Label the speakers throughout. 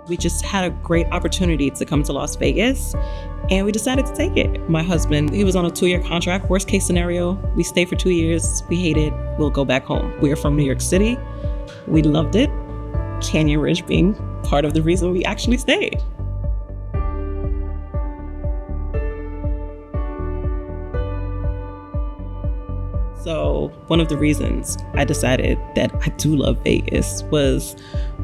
Speaker 1: We just had a great opportunity to come to Las Vegas, and we decided to take it. My husband, he was on a 2-year contract. Worst case scenario, we stayed for 2 years. We hate it. We'll go back home. We are from New York City. We loved it. Canyon Ridge being part of the reason we actually stayed. So one of the reasons I decided that I do love Vegas was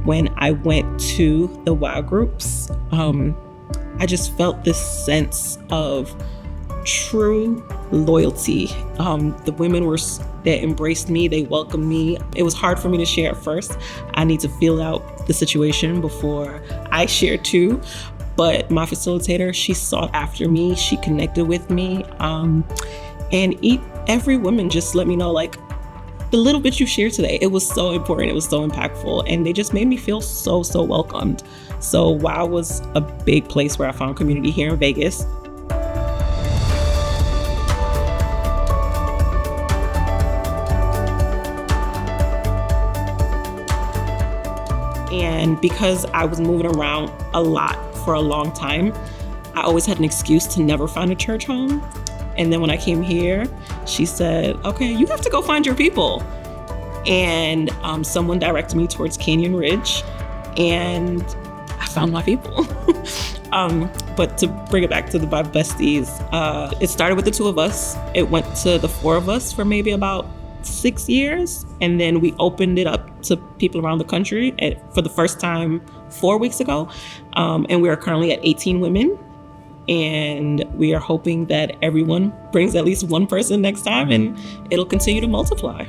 Speaker 1: when I went to the W.O.W groups. I just felt this sense of true loyalty. The women that embraced me, they welcomed me. It was hard for me to share at first. I need to feel out the situation before I share too. But my facilitator, she sought after me. She connected with me. Every woman just let me know, like, the little bit you shared today, it was so important, it was so impactful, and they just made me feel so welcomed. So W.O.W was a big place where I found community here in Vegas. And because I was moving around a lot for a long time, I always had an excuse to never find a church home. And then when I came here, she said, okay, you have to go find your people. And someone directed me towards Canyon Ridge, and I found my people. But to bring it back to the Bible Besties, it started with the 2 of us. It went to the 4 of us for maybe about 6 years. And then we opened it up to people around the country for the first time 4 weeks ago. And we are currently at 18 women. And we are hoping that everyone brings at least one person next time, and it'll continue to multiply.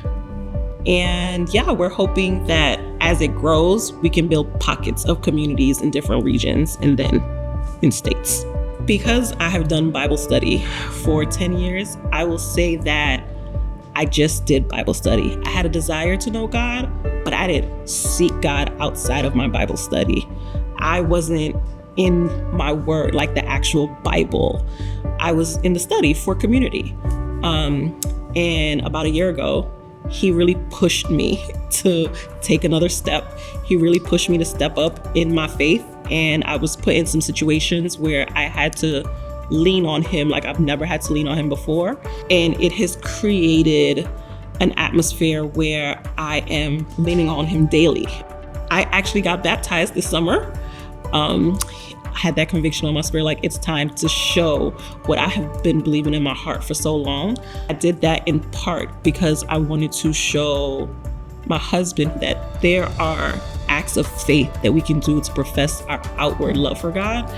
Speaker 1: And yeah, we're hoping that as it grows, we can build pockets of communities in different regions and then in states. Because I have done Bible study for 10 years, I will say that I just did Bible study. I had a desire to know God, but I didn't seek God outside of my Bible study. I wasn't in my word, like the actual Bible. I was in the study for community. And about a year ago, he really pushed me to take another step. He really pushed me to step up in my faith. And I was put in some situations where I had to lean on him like I've never had to lean on him before. And it has created an atmosphere where I am leaning on him daily. I actually got baptized this summer. I had that conviction on my spirit, like it's time to show what I have been believing in my heart for so long. I did that in part because I wanted to show my husband that there are acts of faith that we can do to profess our outward love for God.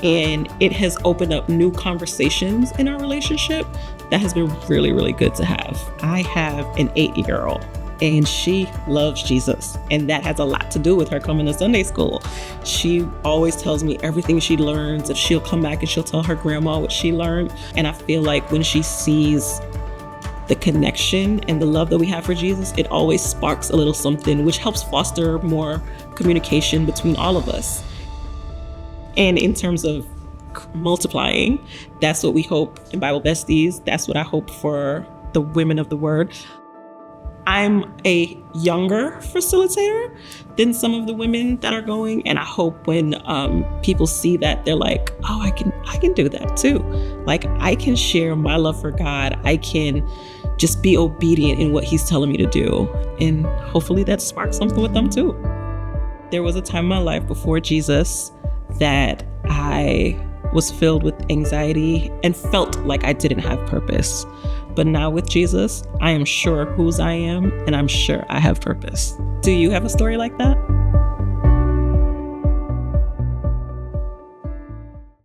Speaker 1: And it has opened up new conversations in our relationship that has been really, really good to have. I have an 8-year-old. And she loves Jesus. And that has a lot to do with her coming to Sunday school. She always tells me everything she learns, and she'll come back and she'll tell her grandma what she learned. And I feel like when she sees the connection and the love that we have for Jesus, it always sparks a little something, which helps foster more communication between all of us. And in terms of multiplying, that's what we hope in Bible Besties. That's what I hope for the women of the Word. I'm a younger facilitator than some of the women that are going, and I hope when people see that, they're like, oh, I can do that too. Like, I can share my love for God. I can just be obedient in what he's telling me to do, and hopefully that sparks something with them too. There was a time in my life before Jesus that I was filled with anxiety and felt like I didn't have purpose. But now with Jesus, I am sure whose I am, and I'm sure I have purpose. Do you have a story like that?